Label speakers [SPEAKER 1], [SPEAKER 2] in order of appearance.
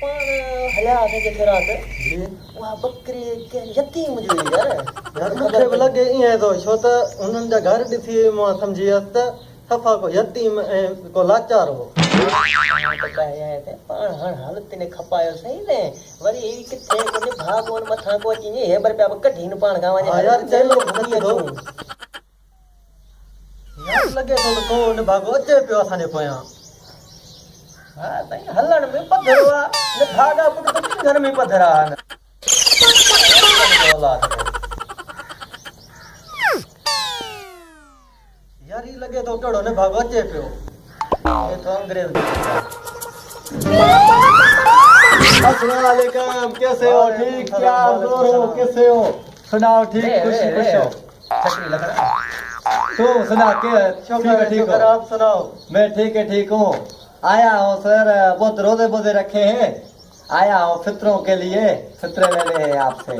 [SPEAKER 1] पण हल्या थे जेके रात वा बकरी के यतीम जो यार
[SPEAKER 2] यार मूंखे बि लॻे ईअं थो छो त उन्हनि जा घर ॾिसी मां सम्झी वियुसि त सफ़ा को यतीम ऐं को लाचार हो।
[SPEAKER 1] पण हाणे हालत ने खपायो सही ने वरी ई किथे कोने भागोन मथा को अची हेबर पिया कढीन पाण खां वञे।
[SPEAKER 2] हा यार चलो लॻे थो यार लॻे थो त को न भागो अचे पियो असांजे पोयां।
[SPEAKER 1] हा साईं हलण में पधरो आ न भागा पुट तो घर में पधरा न
[SPEAKER 2] यार ही लॻे थो कहिड़ो न भागो अचे पियो।
[SPEAKER 1] ये तो अंग्रेज
[SPEAKER 3] अस्सलाम वालेकुम, कैसे हो? ठीक क्या जोर हो? कैसे हो? सुनाओ ठीक खुश खुश हो?
[SPEAKER 1] छतरी लग रहा
[SPEAKER 3] तू सुना के ठीक हो?
[SPEAKER 2] आप सुनाओ।
[SPEAKER 3] मैं ठीक हूँ। आया हूँ सर, बहुत रोजे बोजे रखे हैं। आया हूँ फितरों के लिए, फितरे लेने हैं आपसे।